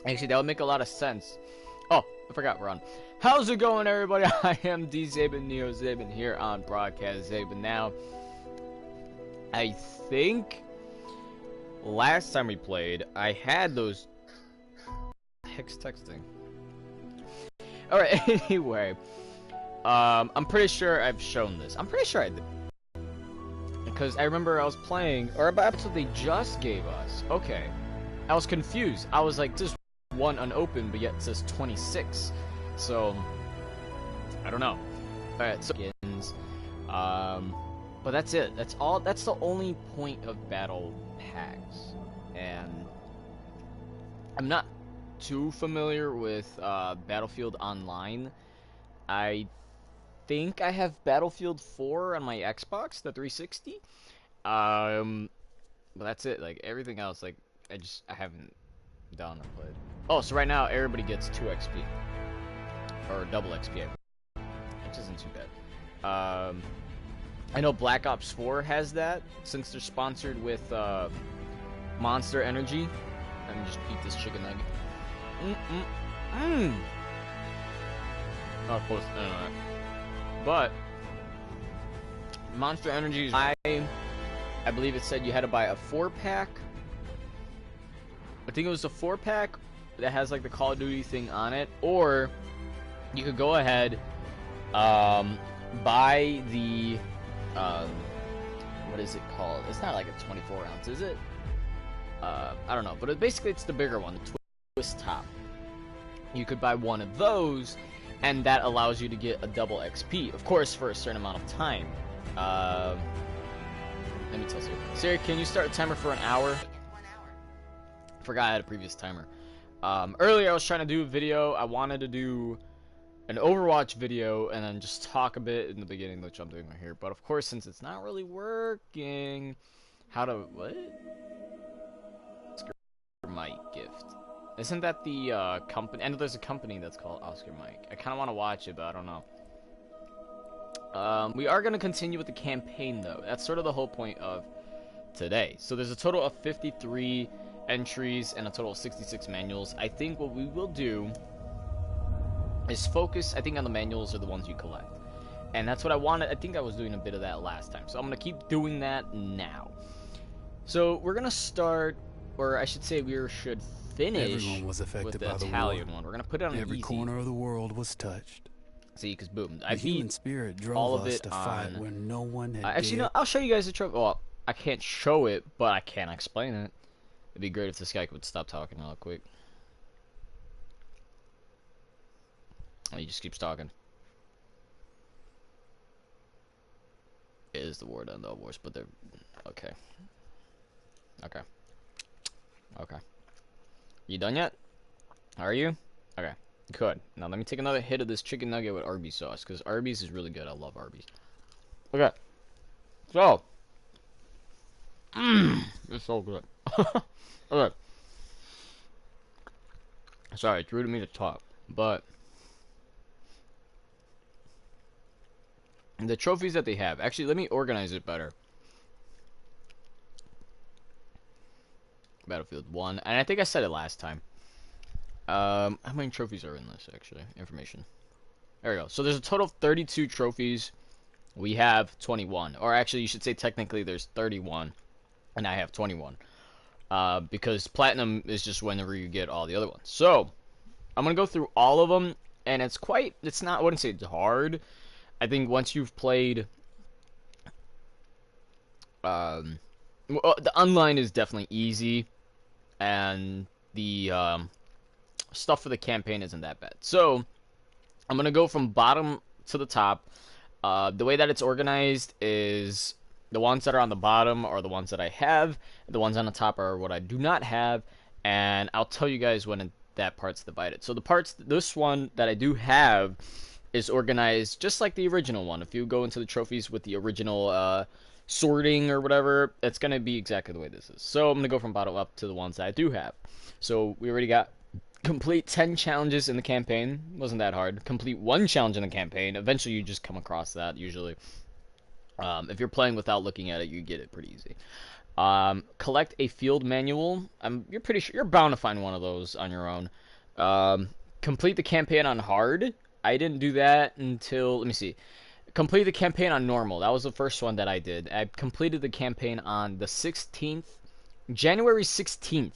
Actually, that would make a lot of sense. Oh, I forgot we're on. How's it going, everybody? I am D Zaben Neo Zaben here on Broadcast Zaben. Now, I think last time we played, I had those hex texting. All right. Anyway, I'm pretty sure I've shown this. I'm pretty sure I did. Because I remember I was playing, or about episode they just gave us. Okay. I was confused. I was like, this one unopened, but yet it says 26. So, I don't know. Alright, so begins. But that's it. That's all. That's the only point of battle packs. And I'm not too familiar with Battlefield Online. I think I have Battlefield 4 on my Xbox, the 360. But that's it. Like everything else, like I haven't done or played. Oh, so right now everybody gets 2 XP or double XP, which isn't too bad. I know Black Ops 4 has that since they're sponsored with Monster Energy. Let me just eat this chicken nugget. Not close. But Monster Energy, I believe it said you had to buy a 4-pack. I think it was a 4-pack that has like the Call of Duty thing on it, or you could go ahead, buy the, what is it called? It's not like a 24 ounce, is it? I don't know, but basically it's the bigger one, the twist top. You could buy one of those, and that allows you to get a double XP, of course, for a certain amount of time. Let me tell Siri. Siri, can you start a timer for an hour? Forgot I had a previous timer. Earlier I was trying to do a video. I wanted to do an Overwatch video and then just talk a bit in the beginning, which I'm doing right here. But of course, since it's not really working, what? Oscar Mike gift. Isn't that the company? And there's a company that's called Oscar Mike. I kind of want to watch it, but I don't know. We are going to continue with the campaign, though. That's sort of the whole point of today. So there's a total of 53 entries and a total of 66 manuals. I think what we will do is focus, I think, on the manuals are the ones you collect. And that's what I wanted. I think I was doing a bit of that last time. So I'm going to keep doing that now. So we're going to start, or I should say we should finish Everyone was affected with the by the Italian war. one. We're going to put it on Every easy. corner of the world was touched. See, because boom, The I human beat spirit drove all of us it to fight on... where no one had actually, no, dared. I'll show you guys the trophy. Well, I can't show it, but I can explain it. It'd be great if this guy would stop talking real quick. Oh, he just keeps talking. It is the war done the wars, but they're... Okay. Okay. Okay. You done yet? Are you? Okay. Good. Now let me take another hit of this chicken nugget with Arby's sauce, because Arby's is really good. I love Arby's. Okay. So. It's so good. Okay. Sorry, it's rude of me to talk, but the trophies that they have. Actually, let me organize it better. Battlefield 1, and I think I said it last time. How many trophies are in this, actually? Information. There we go. So there's a total of 32 trophies. We have 21. Or actually, you should say technically there's 31. And I have 21. Because Platinum is just whenever you get all the other ones. So, I'm going to go through all of them. And it's not, I wouldn't say it's hard. I think once you've played... the online is definitely easy. And the... stuff for the campaign isn't that bad. So, I'm going to go from bottom to the top. The way that it's organized is the ones that are on the bottom are the ones that I have. The ones on the top are what I do not have. And I'll tell you guys when that part's divided. So this one that I do have is organized just like the original one. If you go into the trophies with the original sorting or whatever, it's going to be exactly the way this is. So, I'm going to go from bottom up to the ones that I do have. So, we already got... Complete 10 challenges in the campaign. Wasn't that hard. Complete 1 challenge in the campaign. Eventually, you just come across that, usually. If you're playing without looking at it, you get it pretty easy. Collect a field manual. You're pretty sure you're bound to find one of those on your own. Complete the campaign on hard. I didn't do that until, let me see. Complete the campaign on normal. That was the first one that I did. I completed the campaign on the 16th, January 16th.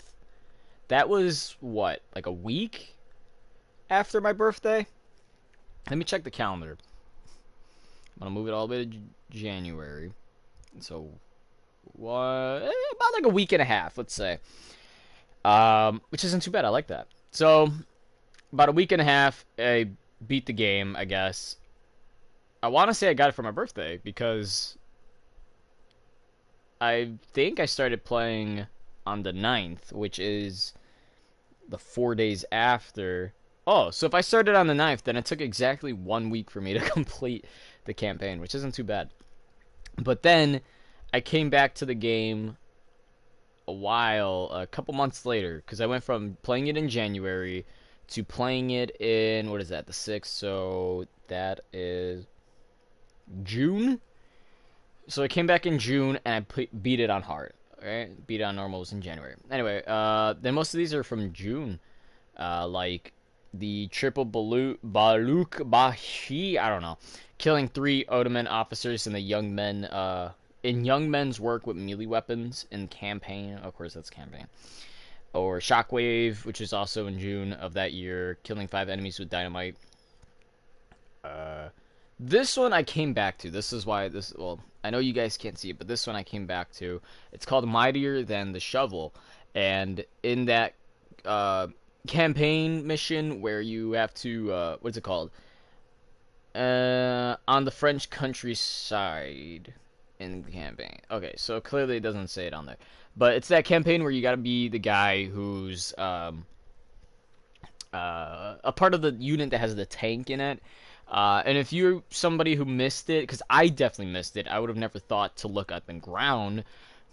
That was what, like a week after my birthday? Let me check the calendar. I'm gonna move it all the way to January. So, what? About like a week and a half, let's say. Which isn't too bad. I like that. So, about a week and a half, I beat the game, I guess. I want to say I got it for my birthday because I think I started playing on the 9th, which is the 4 days after. Oh, so if I started on the 9th, then it took exactly 1 week for me to complete the campaign, which isn't too bad. But then I came back to the game a couple months later, because I went from playing it in January to playing it in, what is that, the 6th, so that is June? So I came back in June, and I beat it on hard, right? Beat it on normal was in January. Anyway, then most of these are from June, like the triple Baluk Bashi, I don't know, killing 3 Ottoman officers in the young men, in young men's work with melee weapons in campaign. Of course, that's campaign. Or Shockwave, which is also in June of that year, killing 5 enemies with dynamite. This one I came back to. This is why this. Well, I know you guys can't see it, but this one I came back to. It's called Mightier Than the Shovel, and in that campaign mission where you have to what's it called? On the French countryside in the campaign. Okay, so clearly it doesn't say it on there. But it's that campaign where you gotta be the guy who's a part of the unit that has the tank in it. And if you're somebody who missed it, because I definitely missed it, I would have never thought to look at the ground.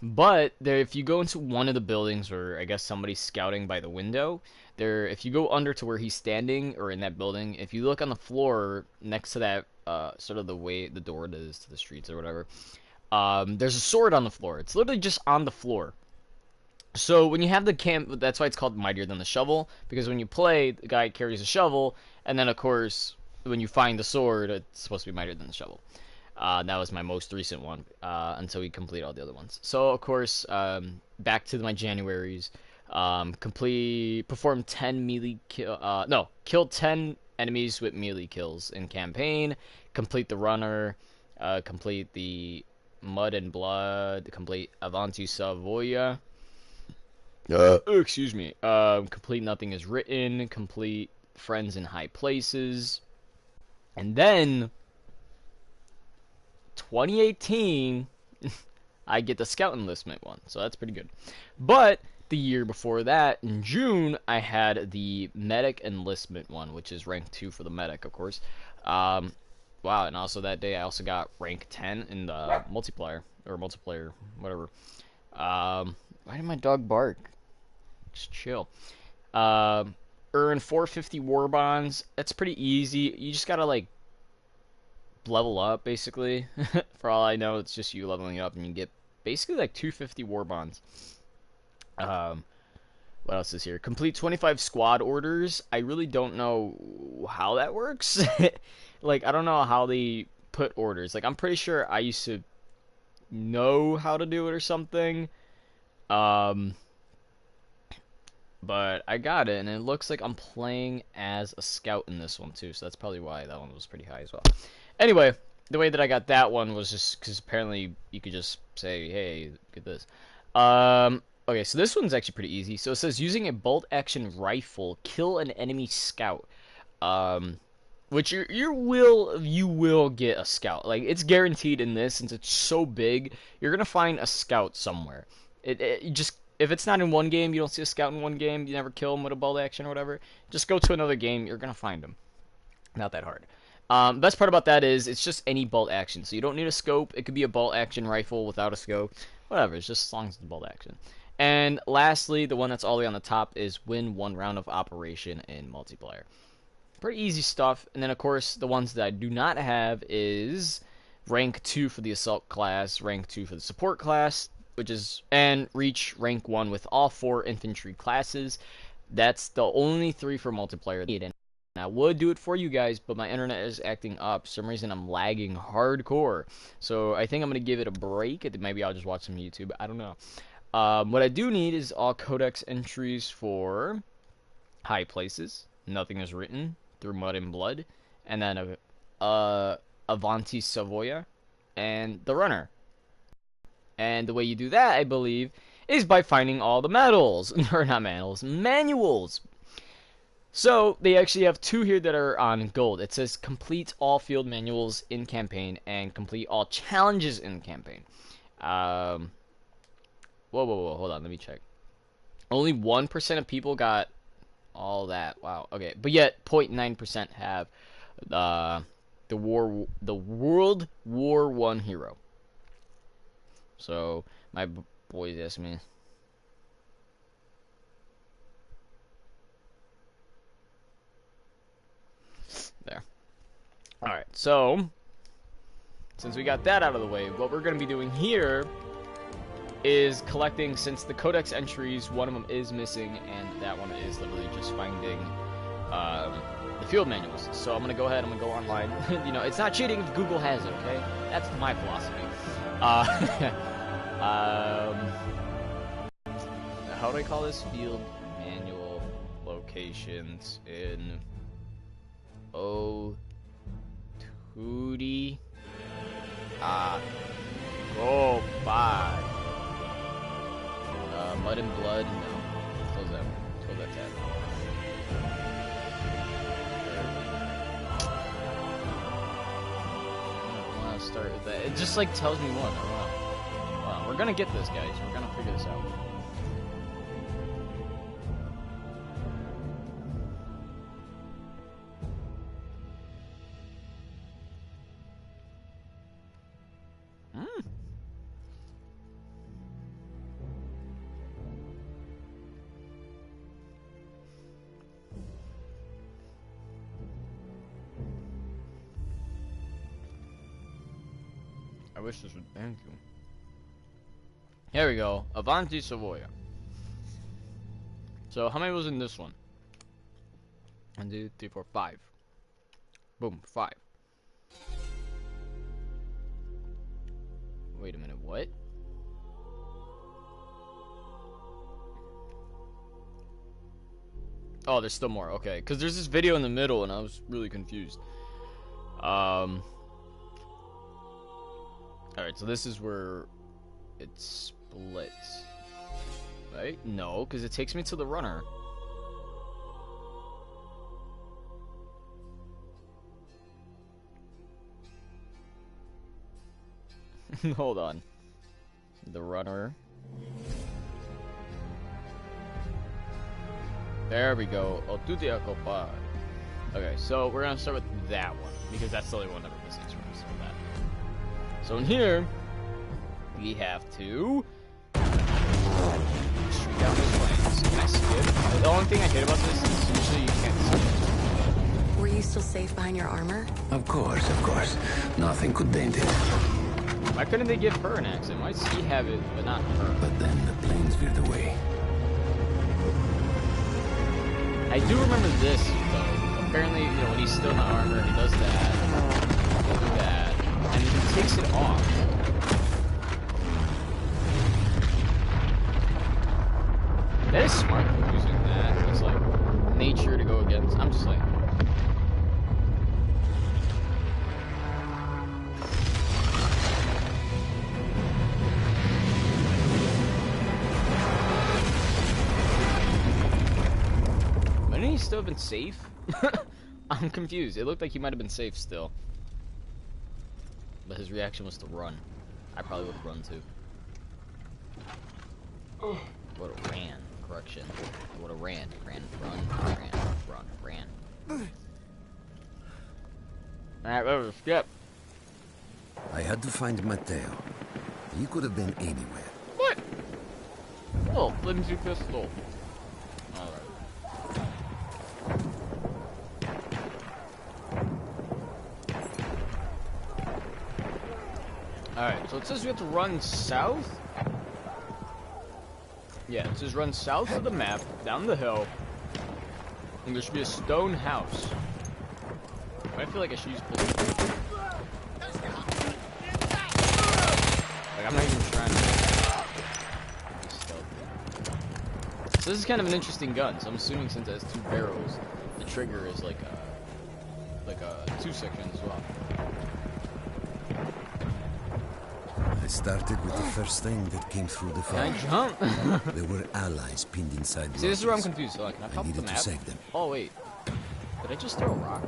But there, if you go into one of the buildings, or I guess somebody's scouting by the window, there, if you go under to where he's standing, or in that building, if you look on the floor next to that, sort of the way the door is to the streets or whatever, there's a sword on the floor. It's literally just on the floor. So when you have the camp, that's why it's called Mightier Than the Shovel, because when you play, the guy carries a shovel, and then of course, when you find the sword, it's supposed to be Mightier Than the Shovel. That was my most recent one, until we complete all the other ones. So, of course, back to my Januaries. Perform 10 melee kill 10 enemies with melee kills in campaign. Complete the runner. Complete the Mud and Blood. Complete Avanti Savoia. Excuse me. Complete Nothing Is Written. Complete Friends in High Places. And then 2018, I get the Scout Enlistment one, so that's pretty good. But the year before that, in June, I had the Medic Enlistment one, which is rank 2 for the Medic, of course. Wow, and also that day, I also got rank 10 in the multiplayer, whatever. Why did my dog bark? Just chill. Earn 450 war bonds. That's pretty easy. You just gotta, like, level up, basically. For all I know, it's just you leveling up, and you get basically like 250 war bonds. What else is here? Complete 25 squad orders. I really don't know how that works. Like, I don't know how they put orders. Like, I'm pretty sure I used to know how to do it or something. But I got it, and it looks like I'm playing as a scout in this one too, so that's probably why that one was pretty high as well. Anyway, the way that I got that one was just because apparently you could just say, hey, get this. Okay, so this one's actually pretty easy. So it says, using a bolt-action rifle, kill an enemy scout. Which you will get a scout. Like, it's guaranteed in this, since it's so big, you're going to find a scout somewhere. You just... If it's not in one game, you don't see a scout in one game, you never kill him with a bolt action or whatever, just go to another game, you're going to find him. Not that hard. Best part about that is, it's just any bolt action, so you don't need a scope. It could be a bolt action rifle without a scope. Whatever, it's just as long as it's a bolt action. And lastly, the one that's all the way on the top is win 1 round of operation in multiplayer. Pretty easy stuff. And then, of course, the ones that I do not have is rank 2 for the assault class, rank 2 for the support class, and reach rank 1 with all 4 infantry classes. That's the only 3 for multiplayer. And I would do it for you guys, but my internet is acting up. For some reason I'm lagging hardcore. So I think I'm going to give it a break. Maybe I'll just watch some YouTube. I don't know. What I do need is all codex entries for high places. Nothing is written through Mud and Blood. And then Avanti Savoia and the runner. And the way you do that, I believe, is by finding all the medals. Or not medals, manuals. So, they actually have 2 here that are on gold. It says complete all field manuals in campaign and complete all challenges in campaign. Whoa, hold on, let me check. Only 1% of people got all that. Wow, okay. But yet, 0.9% have the World War I hero. So, my boys asked me. There. Alright, so, since we got that out of the way, what we're going to be doing here is collecting, since the codex entries, one of them is missing, and that one is literally just finding the field manuals. So I'm going to go ahead, I'm going to go online. You know, it's not cheating if Google has it, okay? That's my philosophy. How do I call this? Field manual locations in Tootie. Go by. Mud and Blood, no. Close that one. Close that tab. I want to start with that. It just like tells me one. I don't know. Hold on. We're gonna get this, guys. We're gonna figure this out. I wish this would thank you. Here we go. Avanti Savoia. So how many was in this one? 1, 2, 3, 4, 5. Boom, 5. Wait a minute, what? Oh, there's still more. Okay, because there's this video in the middle and I was really confused. Alright, so this is where it splits. Right? No, because it takes me to the runner. Hold on. The runner. There we go. Oh, tutti a coppa. Okay, so we're gonna start with that one because that's the only one that we're missing. So we're gonna start with that. So in here, we have to shoot down those planes. Can I skip? The only thing I hate about this is usually you can't skip. Were you still safe behind your armor? Of course. Nothing could dent it. Why couldn't they give her an accident? Why does he have it, but not her? But then the planes veered away. I do remember this, though. Apparently, you know, when he's still in the armor, he does that. He'll do that. And he takes it off. That is smart for using that. It's like nature to go against. I'm just like. Wouldn't he still have been safe? I'm confused. It looked like he might have been safe still. But his reaction was to run. I probably would have run too. Would have ran. Correction. I would have ran. Ran. Alright, that was a skip. I had to find Matteo. He could have been anywhere. What? Oh, flimsy pistol. Alright. Alright, so it says we have to run south? Yeah, it says run south of the map, down the hill, and there should be a stone house. I feel like I should use bullet. Like, I'm not even trying to be stealthy. So this is kind of an interesting gun, so I'm assuming since it has 2 barrels, the trigger is like a 2-section as well. I started with the first thing that came through the Can I fog. jump? There were allies pinned inside See, this is where I'm lodges. confused. So, can I I pop the needed to map? save them. Oh, wait. Did I just throw a rock?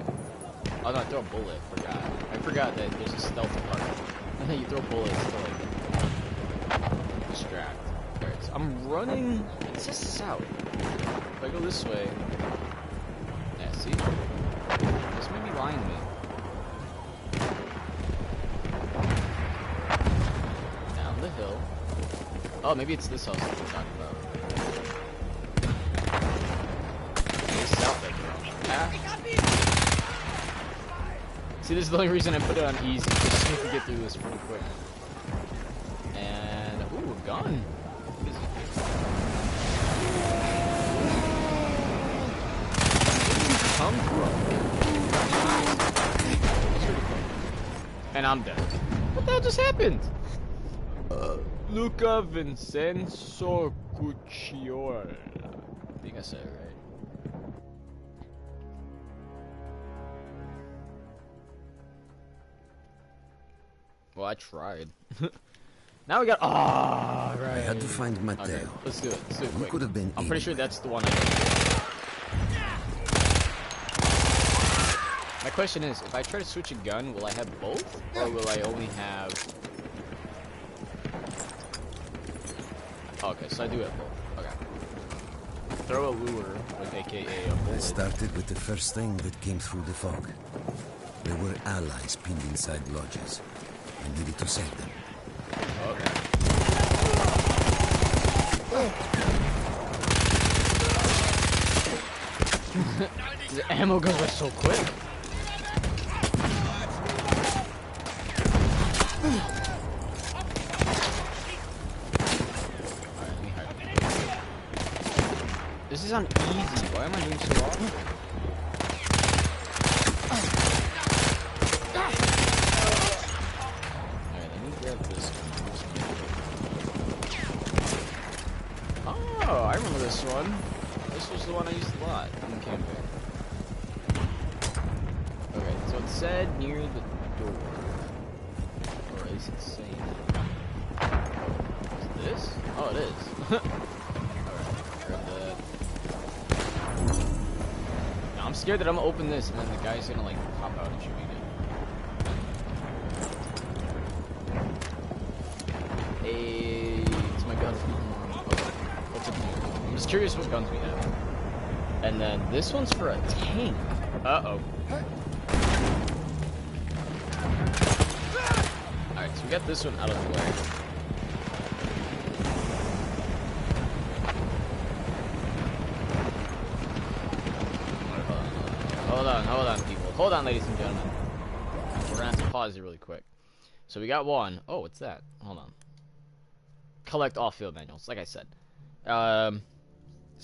Oh, no, I throw a bullet. I forgot that there's a stealth part. And then you throw bullets to, like, distract. Alright, so I'm running. It says south. If I go this way. Yeah, see? This may be lying to me. Down the hill. Oh, maybe it's this house that we're talking about. It's south, like, see, this is the only reason I put it on easy, just so we can get through this pretty quick. And, ooh, a gun. What is it? Where did you come from? And I'm dead. What the hell just happened? Luca Vincenzo Cucciol. I think I said it right. Well, I tried. Now we got. Oh, right. I had to find Matteo. Okay, let's do it. Let's do it He quick. could have been I'm pretty sure anywhere. that's the one. My question is, if I try to switch a gun, will I have both, or will I only have? Oh, okay, so I do have both. Okay. Throw a lure, with AKA a I bullet. started with the first thing that came through the fog. There were allies pinned inside lodges. I needed to save them. Okay. The ammo goes by so quick. Alright, let me hide. This is on easy. Why am I doing so often? Alright, let me grab this one. Oh, I remember this one. This was the one I used a lot in campaign. Okay, so it said near the door. Or at least it's saying. Is it this? Oh, it is. Alright, grab that. Now, I'm scared that I'm gonna open this and then the guy's gonna like pop out and shoot me again. Hey, it's my gun. What's up here? I'm just curious what guns we have. And then this one's for a tank. Uh-oh. Alright, so we got this one out of the way. Hold on, people. Hold on, ladies and gentlemen. We're gonna have to pause it really quick. So we got one. Oh, what's that? Hold on. Collect all field manuals, like I said. So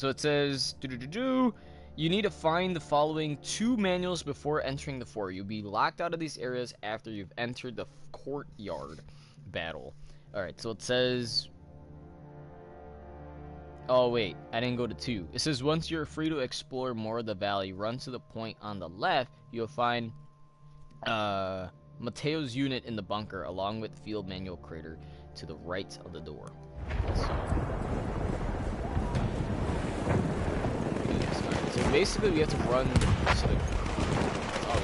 it says, you need to find the following 2 manuals before entering the fort. You'll be locked out of these areas after you've entered the courtyard battle. Alright, so it says... Oh, wait, I didn't go to 2. It says, once you're free to explore more of the valley, run to the point on the left. You'll find Matteo's unit in the bunker, along with field manual crater to the right of the door. So basically, we have to run to the... Oh,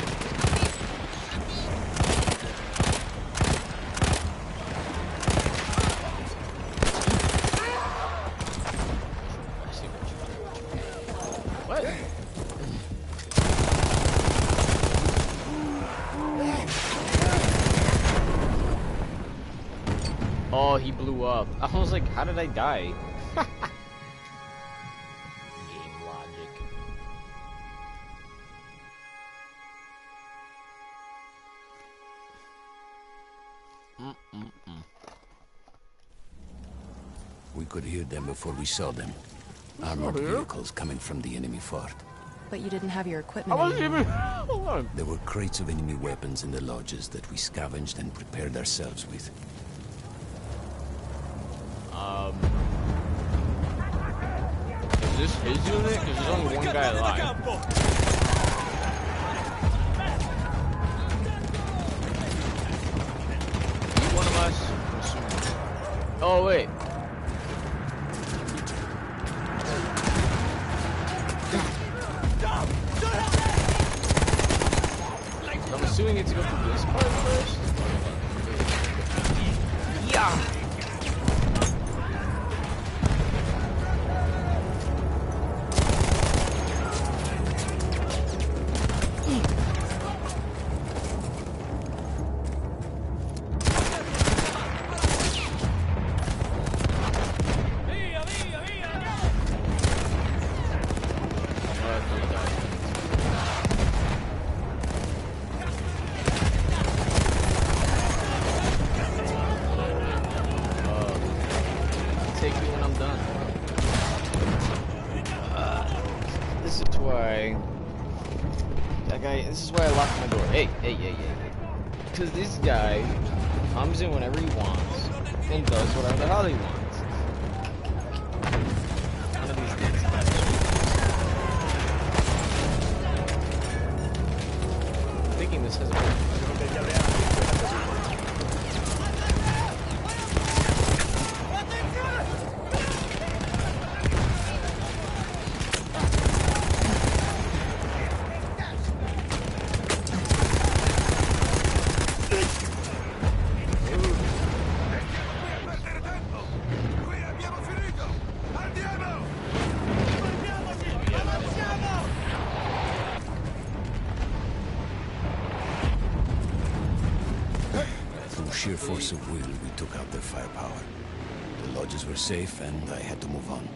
what? Oh, he blew up. I was like, how did I die? Game logic. We could hear them before we saw them. Armored vehicles coming from the enemy fort. But you didn't have your I equipment wasn't anymore. even. Hold on. There were crates of enemy weapons in the lodges that we scavenged and prepared ourselves with. Is this his unit? Because there's only one guy alive. One of us. Oh wait. I'm assuming it's to go through this part first. Yeah. Take me when I'm done. This is why that guy. This is why I locked my door. Hey. Because this guy comes in whenever he wants and does whatever the hell he wants. One of these days. I'm thinking this has a. Sheer force of will, we took out their firepower. The lodges were safe, and I had to move on.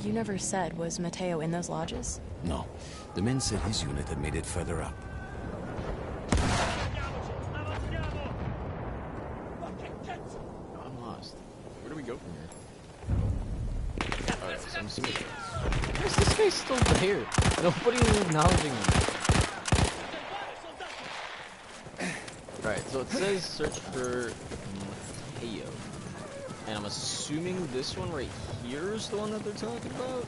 You never said, was Mateo in those lodges? No. The men said his unit had made it further up. I'm lost. Where do we go from here? Alright, so I'm assuming. Why is this guy still there? Nobody is acknowledging him. Alright, so it says search for Mateo. And I'm assuming this one right here is the one that they're talking about?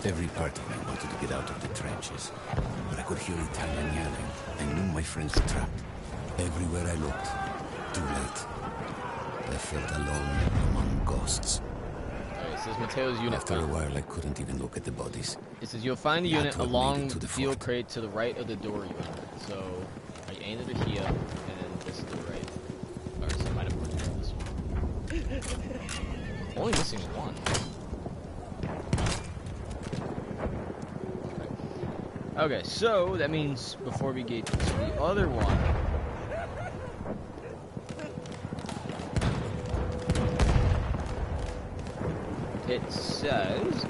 Every part of me wanted to get out of the trenches, but I could hear Italian yelling. I knew my friends were trapped. Everywhere I looked, too late. I felt alone among ghosts. Alright, it says Mateo's unit. After a while, I couldn't even look at the bodies. It says you'll find the That unit would lead along it to the the field fort. crate to the right of the door you entered. So I aimed it here, and then this to the right. Alright, so I might have put it in this one. Only missing one. Okay, so that means before we get to the other one, it says,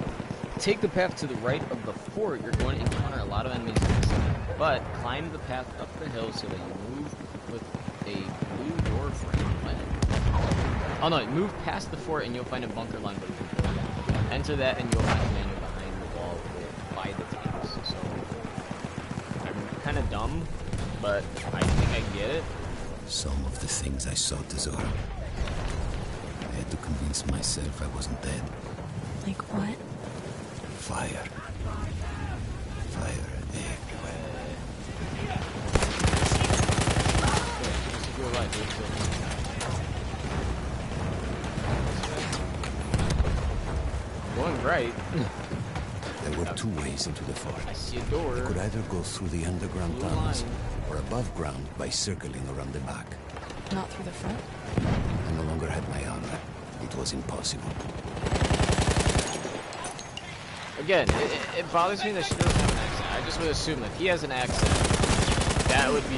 take the path to the right of the fort. You're going to encounter a lot of enemies in the city, but climb the path up the hill so that you move with a blue door frame. Oh no, move past the fort and you'll find a bunker line with a blue door. Enter that and you'll find a manual behind the wall by the tanks. So I'm kind of dumb, but I think I get it. Some of the things I saw, Tesoro. I had to convince myself I wasn't dead. Like what? Fire. Fire everywhere. This is real life. Going right. There were two ways into the fort. I see a door. I could either go through the underground Blue tunnels line. or above ground by circling around the back. Not through the front? I no longer had my armor. It was impossible. Again, it bothers me that she doesn't have an accent. I just would assume that if he has an accent, that would be,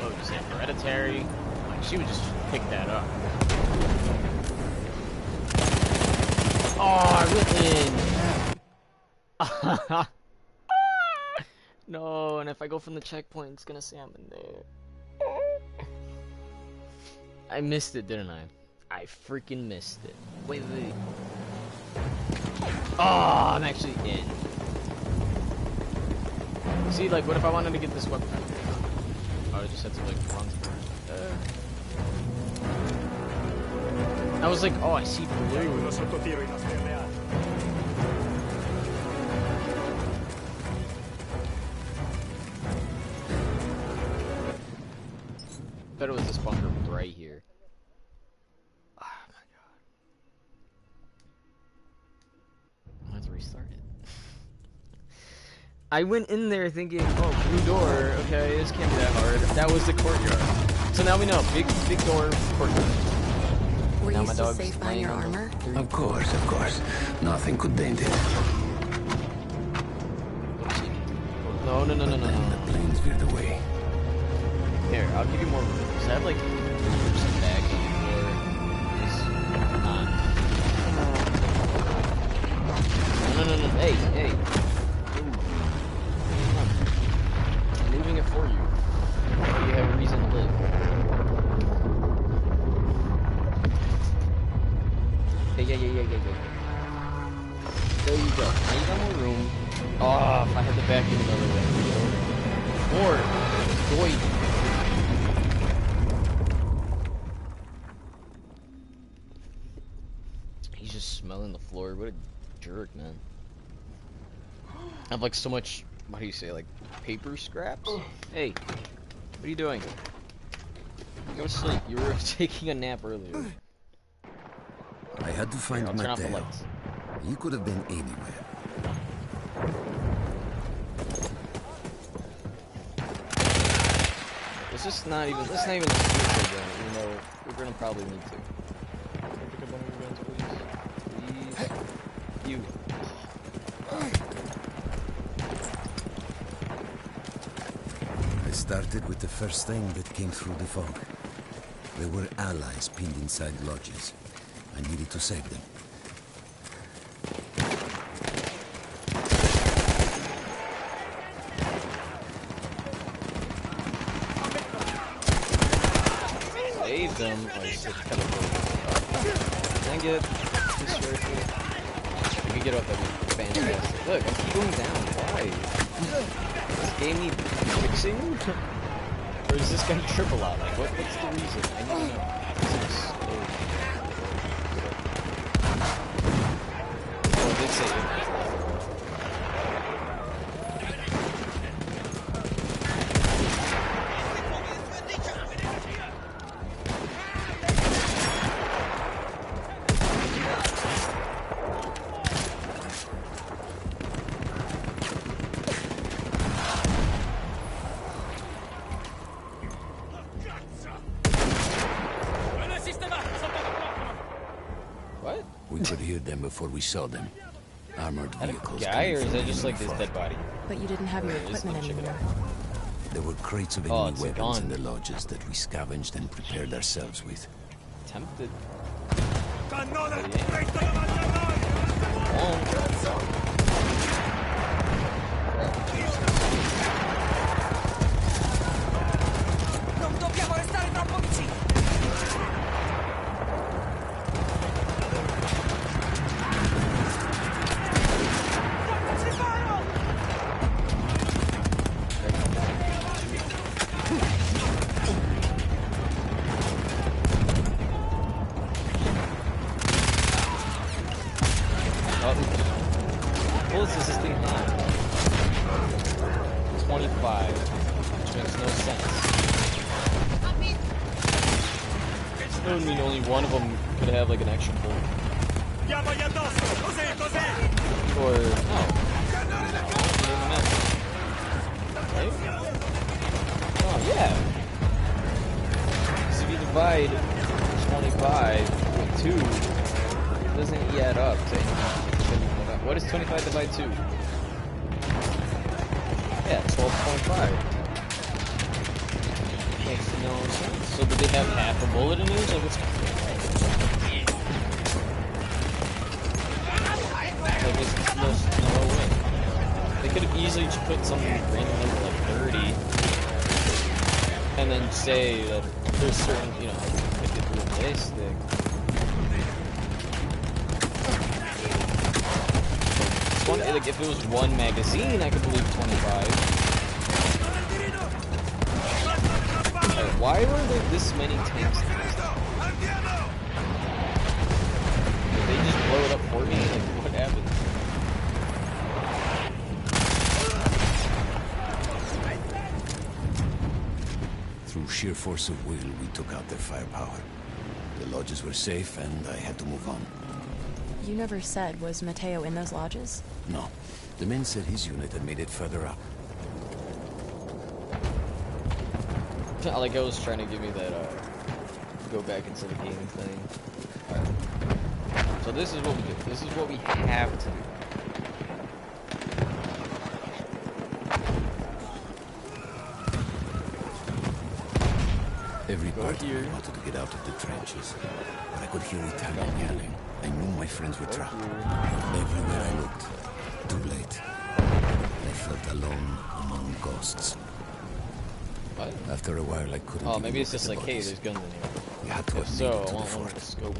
what would you say, hereditary? Like, she would just pick that up. Oh, I went in. No, and if I go from the checkpoint, it's gonna say I'm in there. I missed it, didn't I? I freaking missed it. Wait. Oh, I'm actually in. See, like, what if I wanted to get this weapon? Oh, I just had to, like, run through it. I was like, oh, I see blue. Bet it was this bunker right here. Oh my god. I have to restart it. I went in there thinking, oh, blue door, okay, this can't be that hard. That was the courtyard. So now we know, big door, courtyard. Were Now you my still dog's safe behind laying your on the armor? Of course. Nothing could dent it. No. Then the planes veered away. Here, I'll give you more room. Cause I have like some bags on the floor. No. Hey. Come on. I'm moving it for you. So you have a reason to live. Yeah. There you go. Now you got more room. Oh, if I had the back in another way. More. Doy. He's just smelling the floor. What a jerk, man. I have like so much, what do you say, like paper scraps? Hey, what are you doing? Go to sleep. You were taking a nap earlier. I had to find I'll turn off the Matteo. lights. He could have been anywhere. This is not even a spiritual gun, even though we're gonna probably need to. Can I pick up one of your guns, please? Please? You. I started with the first thing that came through the fog. There were allies pinned inside lodges. I needed to save them. Save them. Oh, you said teleport. Can I get this rifle? You can get off that fantastic. Look, I keep going down. Why? Does this game need fixing? Or is this guy trip a lot? Like, what's the reason? I need to know. Oh, it did say it. What? We could hear them before we saw them. Armored Is that vehicles. a guy, coming or is from that just like this far. dead body? But you didn't have your Or is equipment the chicken anymore. There were crates of Oh, enemy it's a weapons gun. in the lodges that we scavenged and prepared ourselves with. Tempted. Non dobbiamo restare troppo vicini. Bullets does this thing have? 25, which makes no sense. That would mean only one of them could have like an extra bullet. Or no. Right? Oh yeah. So if you divide 25 with 2, it doesn't add up to anything. What is 25 divided 2? Yeah, 12.5. Makes no sense. So did they have half a bullet in yours? Like what's like, there's no way. could have easily just put something random number like 30, and then say that there's certain, you know, if it was realistic. Like if it was one magazine, I could believe 25. Right, why were there this many tanks? Did they just blow it up for me? Like, what happened? Through sheer force of will, we took out their firepower. The lodges were safe, and I had to move on. You never said, was Mateo in those lodges? No. The men said his unit had made it further up. Like, I was trying to give me that, go back into the game thing. Alright. So this is what we do. This is what we have to do. Every part of me wanted to get out of the trenches, but I could hear Italian yelling. I knew my friends were trapped. Everywhere I looked, too late. I felt alone among ghosts. What? After a while, I couldn't. Oh, maybe it's just like, hey, there's guns in here. We had to If so, I want one with a scope.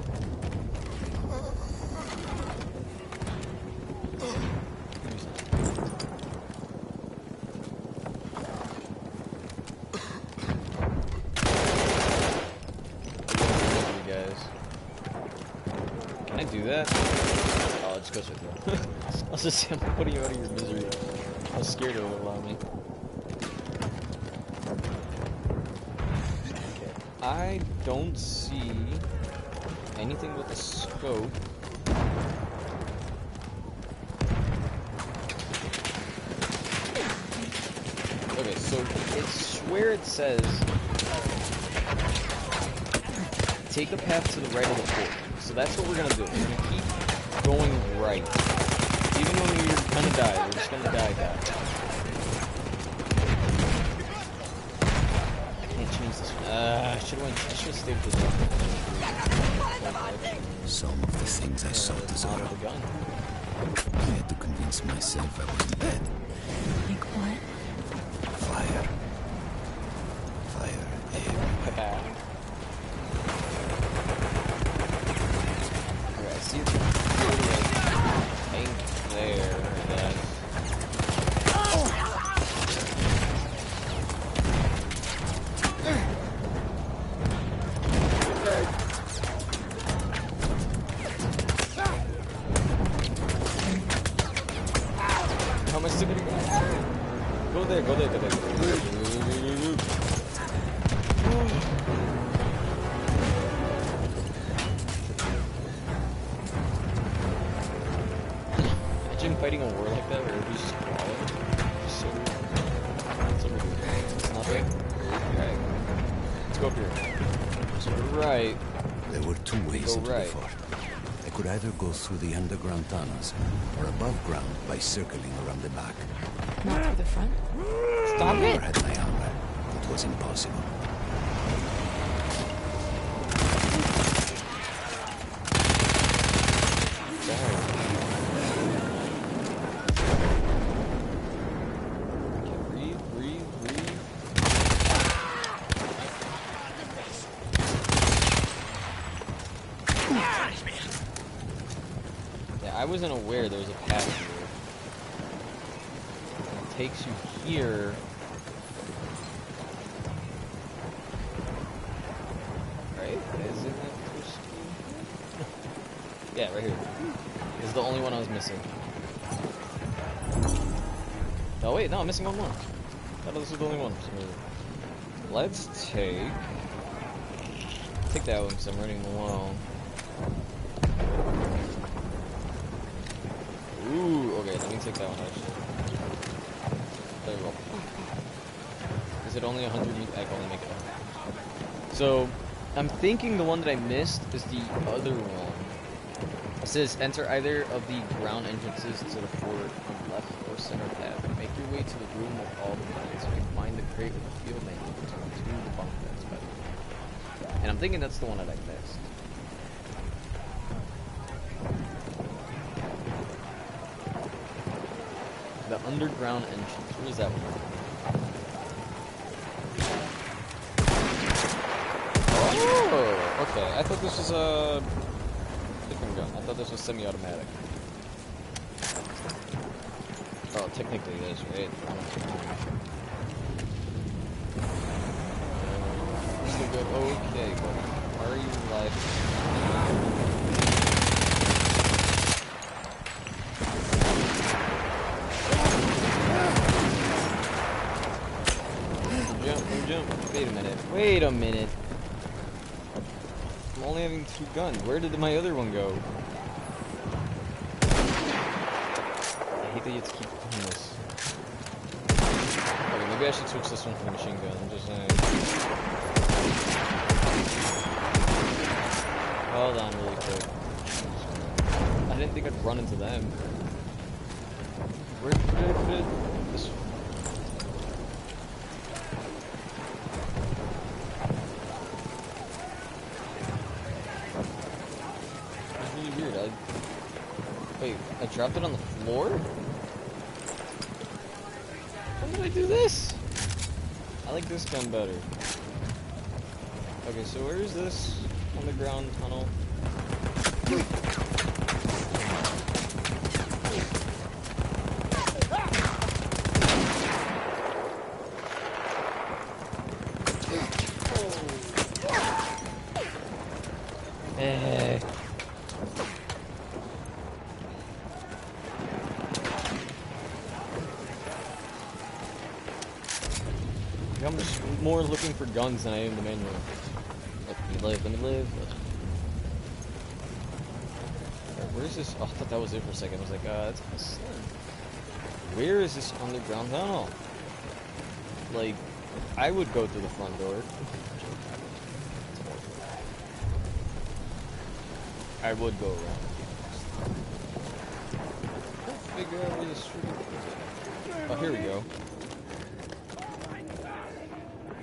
Can I do that? Oh, it just goes right there. I was just saying, I'm putting you out of your misery. I was scared it would allow me. Okay. I don't see anything with a scope. Okay, so it's where it says take a path to the right of the fort. So that's what we're gonna do. We're gonna keep going right. Even when we're gonna die, we're just gonna die. I can't change this. I should have stayed with this. Some of the things I sought as a out of the gun. I had to convince myself I wasn't dead. Like what? Fire. Fire everywhere. Okay, I see the tank there, I guess. How much did it go? Go there, go there, go there. Imagine fighting a war like that where everybody's just crawling. Just so weird. What's over here? It's nothing? Alright. Let's go up here. So we're right. There were two ways Go into right. the fort. I could either go through the underground tunnels, or above ground by circling around the back. Not through the front? Stop I it! had my armor. It was impossible. Breathe, breathe, breathe. Yeah, I wasn't aware there was a path here. It takes you here. Right? Isn't it? Yeah, right here. This is the only one I was missing. Oh wait, no, I'm missing one more. I thought this was the only one. So let's take that one because I'm running low. Ooh, okay, let me take that one actually. There we go. Is it only 100 meters? I can only make it 100. So I'm thinking the one that I missed is the other one. It says enter either of the ground entrances to the fort on the left or center path. Make your way to the room with all the guns. You can find the crate with the field manual to the bunk beds by the way. And I'm thinking that's the one that I missed. the underground entrance. Where is that one? Oh, okay. I thought this was a different gun. I thought this was semi-automatic. Oh, technically it is, right? Okay, but are you live? Jump. Wait a minute. I'm only having 2 guns. Where did my other one go? I hate that you have to keep doing this. Okay, maybe I should switch this one for the machine gun. I'm just saying. Hold on really quick. I didn't think I'd run into them. Where did I put it? This one. Wait, I dropped it on the floor? How did I do this? I like this gun better. Okay, so where is this underground tunnel? I'm just more looking for guns than I am the manual. Let me live. Where's this? Oh, I thought that was it for a second. I was like, that's kind of slim. Where is this underground tunnel? Like, I would go through the front door. I would go around. Figure out where this street is. Oh, here we go.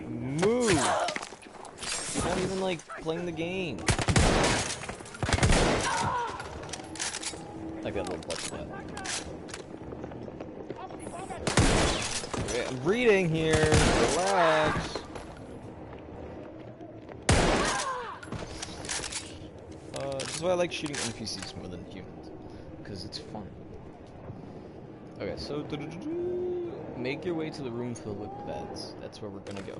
Move! You're not even, like, playing the game. Like that little butt slap. Okay, I'm reading here. Relax. This is why I like shooting NPCs more than humans. Because it's fun. Okay, so... Make your way to the room filled with beds. That's where we're gonna go.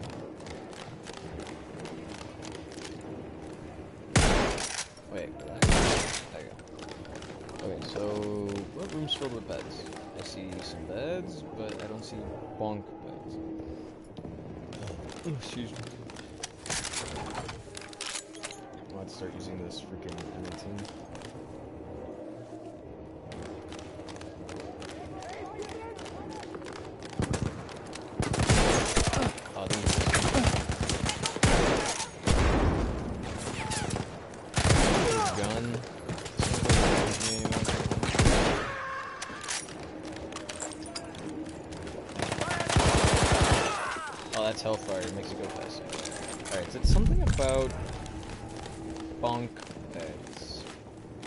Wait. There you go. Okay, so... What room's filled with beds? I see some beds, but I don't see bunk beds. Oh, excuse me. I'm about to start using this freaking M18. That's hellfire, it makes it go faster. Alright, so it's something about bunk beds.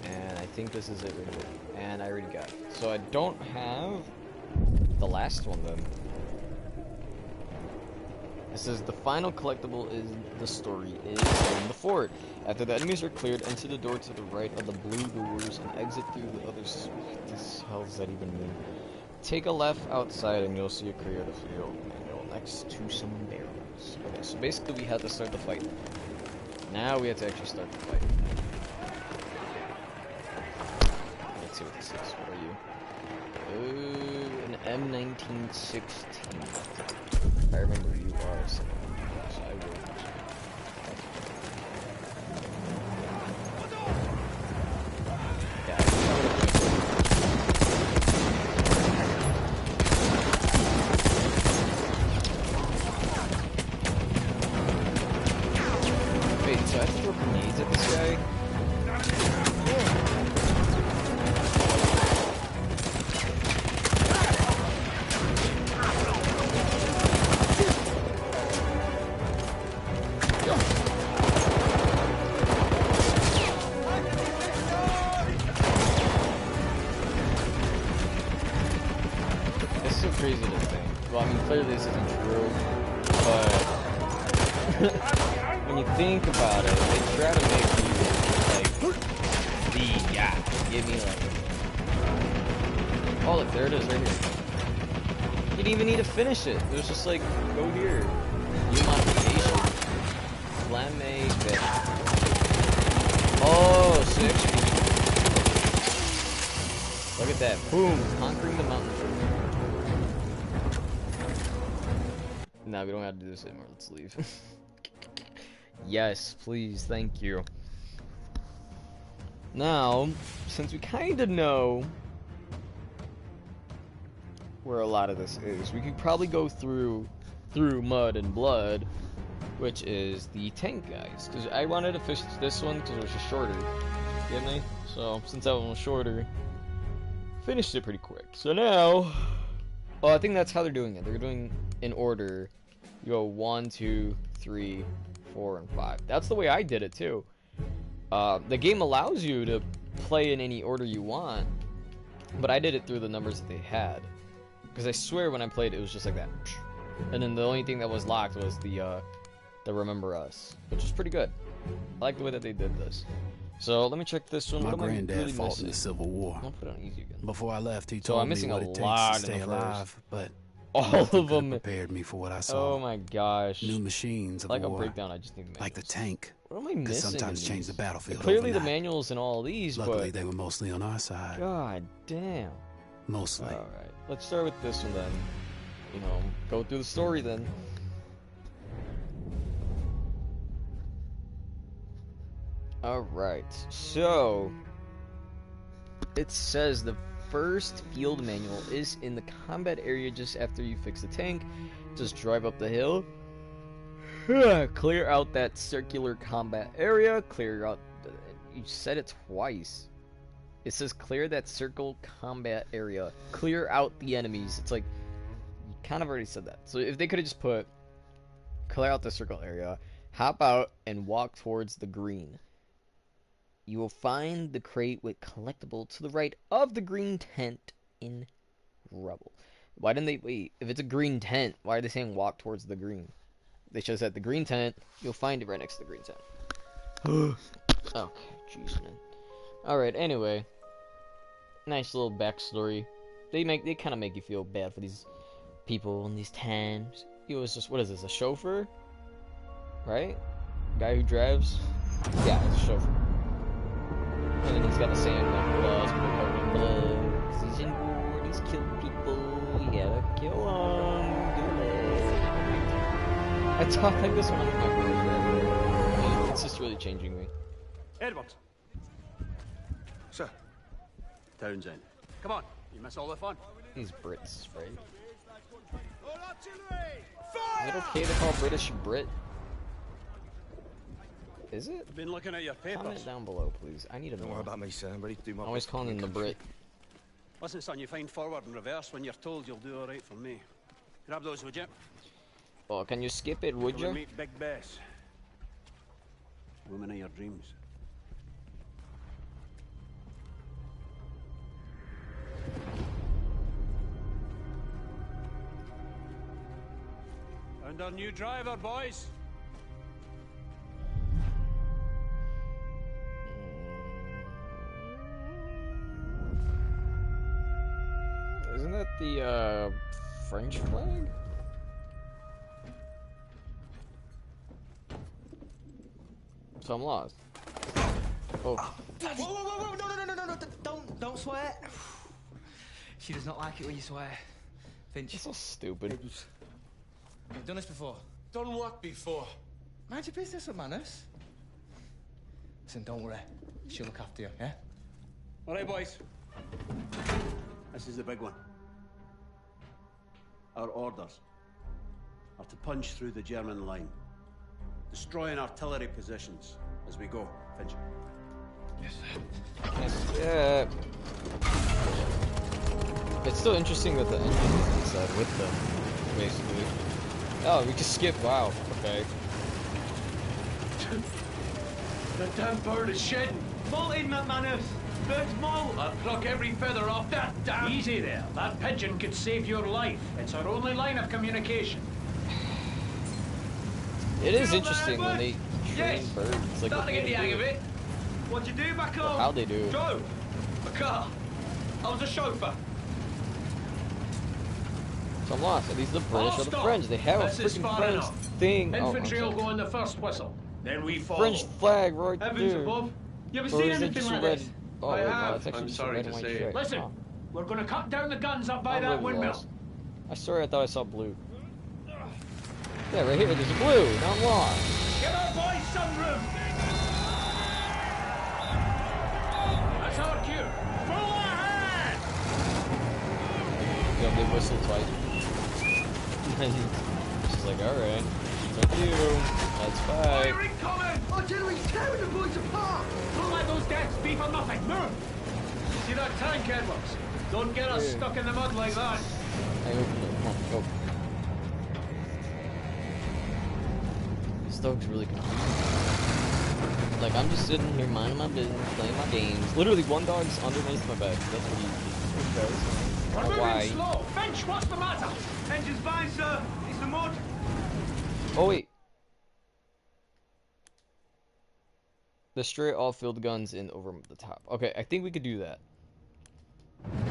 And I think this is it right here. And I already got it. So I don't have the last one then. It says the final collectible is the story is in the fort. After the enemies are cleared, enter the door to the right of the blue doors and exit through the other. What the hell does that even mean? Take a left outside and you'll see a creative field manual next to some barrels. Okay, so basically we had to start the fight. Now we have to actually start the fight. Let's see what this is. What are you? An M1916. I remember you are so I will. So I have to throw grenades at this guy? clearly this isn't true, but when you think about it, they try to make you like give me like, oh look, there it is right here. You didn't even need to finish it. It was just like, go here. New modification. Flame bit. Oh, 6. Look at that. Boom. Conquering the mountain. Nah, we don't have to do this anymore. Let's leave. Yes, please. Thank you. Now, since we kind of know where a lot of this is, we could probably go through Mud and Blood, which is the tank guys. Because I wanted to fish this one because it was just shorter. Get me? So, since that one was shorter, finished it pretty quick. So now, well, I think that's how they're doing it. They're doing in order. You go 1, 2, 3, 4, and 5. That's the way I did it too. The game allows you to play in any order you want, but I did it through the numbers that they had. Because I swear when I played it was just like that. And then the only thing that was locked was the Remember Us, which is pretty good. I like the way that they did this. So let me check this one. My what am granddad I really fought missing? in the Civil War. I'll put it on easy again. Before I left, he So told I'm me missing what a it lot takes to in stay the first. alive, but All nothing of could them. have prepared me for what I saw. Oh my gosh. New machines of Like a war, breakdown, I just need the like the manuals. tank, What am I could missing? sometimes in change these? the battlefield Clearly the overnight. manuals in all of these, Luckily, but they were mostly on our side. god damn. Mostly. Alright, let's start with this one then. You know, go through the story then. Alright, so it says the first field manual is in the combat area just after you fix the tank. Just drive up the hill. Clear out that circular combat area. Clear out. You said it twice. It says clear that circle combat area. Clear out the enemies. It's like, you kind of already said that. So if they could have just put clear out the circle area, hop out and walk towards the green. You will find the crate with collectible to the right of the green tent in rubble. Why didn't they wait? If it's a green tent, why are they saying walk towards the green? They should have said the green tent. You'll find it right next to the green tent. Okay, jeez, man. Alright, anyway. Nice little backstory. They kind of make you feel bad for these people in these times. He was just, what is this, a chauffeur? Right? Guy who drives? Yeah, it's a chauffeur. And then he's got the same like gloves, but covered in blood. 'Cause he's in war, he's killed people, you gotta kill them. I talk like this when I'm in my brother's. It's just really changing me. Edward. Sir. Townsend. Come on, you miss all the fun. These Brits, right? Is it okay to call British Brit? Is it? Been looking at your papers. Comment down below, please. I need to know. Don't worry about me, sir. I'm ready to do my I'm always bit calling for him the country. Brit. Listen, son, you find forward and reverse when you're told you'll do all right for me. Grab those, would you? Oh, can you skip it, would We'll you? meet Big Bess. Woman of your dreams. And our new driver, boys. Isn't that the French flag? So I'm lost. Oh. Whoa, whoa, whoa, whoa, no, don't swear. She does not like it when you swear. Finch, It's so stupid. you've done this before. Done what before? Mind your business with manners. Listen, don't worry. She'll look after you, yeah? All right, boys. This is the big one. Our orders are to punch through the German line, destroying artillery positions as we go. Finch. Yeah. It's still interesting that the engine is inside with them, basically. Oh, we just skip. Wow. Okay. The damn bird is shedding. Malted McManus! Bird's malt! I'll pluck every feather off that damn... Easy there. That pigeon could save your life. It's our only line of communication. It is interesting when they train Yes. birds. Like, Starting what to get they the hang do. of it. What'd you do back Or home? how they do it. Drove a car. I was a chauffeur. So I'm lost. Are these the British or the stop. French? They have a This is freaking far French enough. thing. Infantry Oh, will I'm go sorry. on the first whistle. Then we follow. French flag right Heavens there. above. You ever Or seen is it anything just a like red? this? Oh, I wait, no, have. it's actually I'm just sorry a red to and white say it. stripe. Listen, Oh, we're going to cut down the guns up by I'm that really windmill. lost. I swear I thought I saw blue. Yeah, right here. There's a blue. Now I'm lost. Give our boys some room. That's our cue. Full ahead. Yeah, they whistle twice. And she's like, alright. Thank you. Let's fight. Fire incoming. Artillery's tearing the boys apart! Don't let those decks be for nothing. Move. See that tank, Edwards? Don't get us Yeah. stuck in the mud like that. I opened it. Come on, go. This dog's really confused. Like, I'm just sitting here minding my business, playing my games. Literally, one dog's underneath my bed. That's what he does. I We're don't know moving why. slow. Finch, what's the matter? Engine's fine, sir. It's the mud. Oh, wait. Destroy all field guns in over the top. Okay, I think we could do that.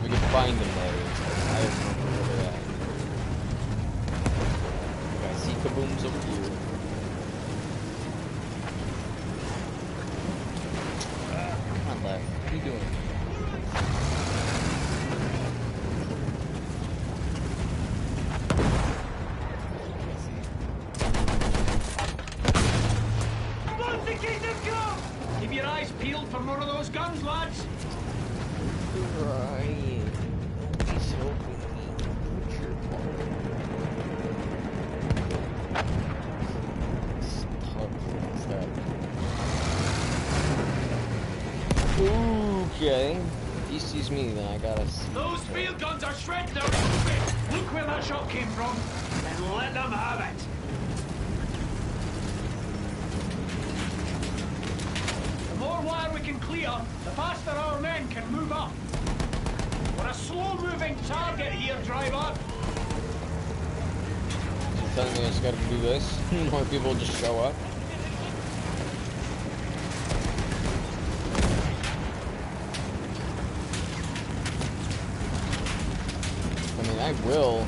We could find them there. I don't know where they're at. Okay, I see kabooms over here. Come on, Lev. What are you doing? Keep your eyes peeled for more of those guns, lads. Ryan, nobody's helping me. What's your Stop. What's that? Okay. If he sees me, then I gotta see. Those field guns are shredded out of it. Look where that shot came from, and let them have it. The more wire we can clear, the faster our men can move up. We're a slow-moving target here, driver. You're telling me I just gotta do this? More people just show up? I mean, I will.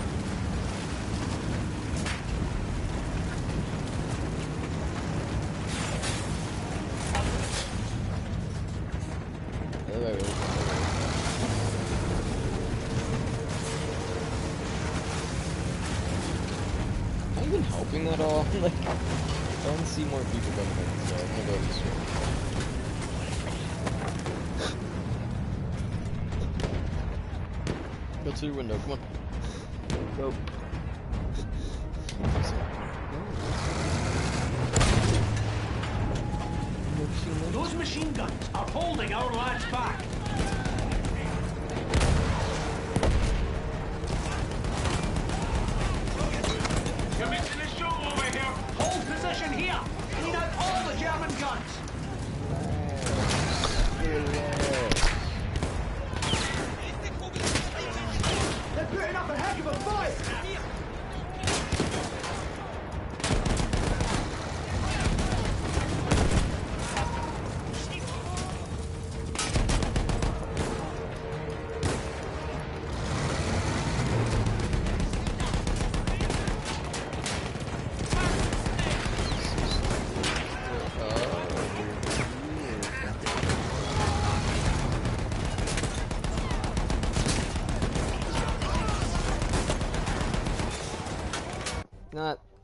Am I even helping at all? Like, I don't see more people coming in, so I'm gonna go this way. Go to your window, come on. Go. Those machine guns are holding our lads back. You're missing a shot over here. Hold position here. Clean out all the German guns. They're putting up a heck of a fight!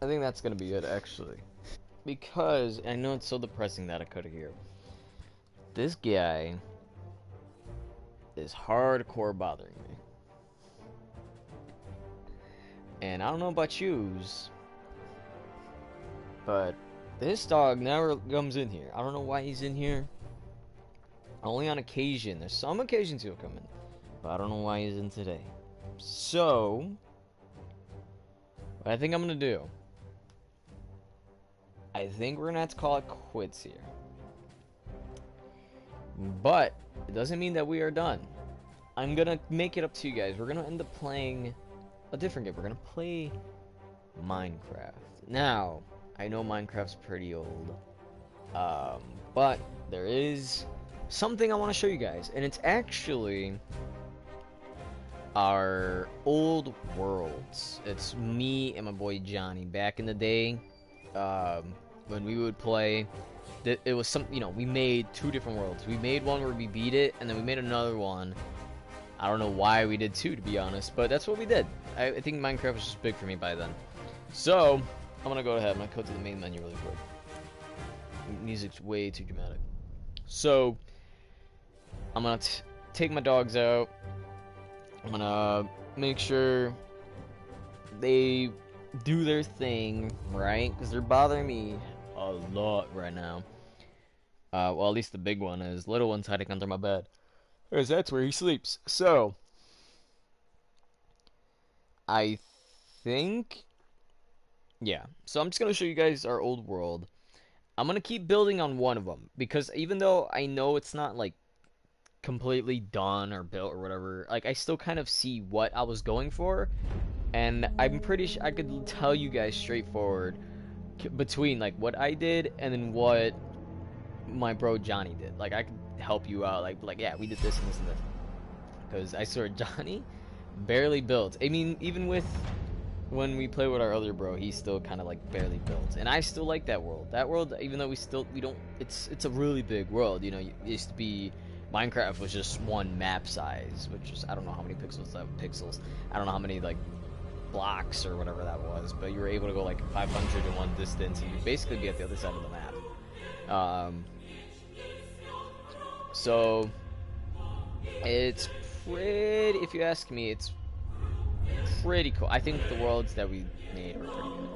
I think that's gonna be it, actually. Because I know it's so depressing that I could hear. This guy is hardcore bothering me. And I don't know about yous, but this dog never comes in here. I don't know why he's in here. Only on occasion. There's some occasions he'll come in, but I don't know why he's in today. So, what I think I'm gonna do, I think we're gonna have to call it quits here. But it doesn't mean that we are done. I'm gonna make it up to you guys. We're gonna end up playing a different game. We're gonna play Minecraft. Now, I know Minecraft's pretty old, but there is something I want to show you guys, and it's actually our old worlds. It's me and my boy Johnny back in the day, when we would play. It was some, we made 2 different worlds. We made one where we beat it, and then we made another one. I don't know why we did 2, to be honest, but that's what we did. I think Minecraft was just big for me by then. So I'm gonna go ahead. I'm gonna go to the main menu really quick. Music's way too dramatic. So I'm gonna take my dogs out. I'm gonna make sure they do their thing, right? Because they're bothering me a lot right now. Well, at least the big one is. Little one's hiding under my bed, because that's where he sleeps. So I think, yeah. So I'm just gonna show you guys our old world. I'm gonna keep building on one of them, because even though I know it's not like completely done or built or whatever, like I still kind of see what I was going for, and I'm pretty sure I could tell you guys straightforward between like what I did and then what my bro Johnny did. Like I could help you out, like yeah, we did this and this and this, because I swear Johnny barely built. I mean, even with when we play with our other bro, he's still kind of like barely built, and I still like that world. That world, even though we don't, it's a really big world. It used to be, Minecraft was just one map size, which is, I don't know how many pixels. I don't know how many like blocks or whatever that was, but you were able to go like 500 in one distance, and you'd basically be at the other side of the map. So it's pretty, if you ask me, it's pretty cool. I think the worlds that we made were pretty good.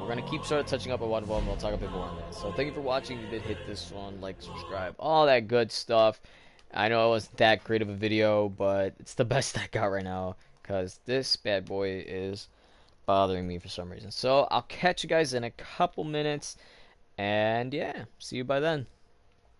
We're gonna keep sort of touching up on one of them. We'll talk a bit more on that. So thank you for watching. If you did hit this one, like, subscribe, all that good stuff. I know it wasn't that great of a video, but it's the best I got right now, because this bad boy is bothering me for some reason. So I'll catch you guys in a couple minutes, and yeah, see you by then.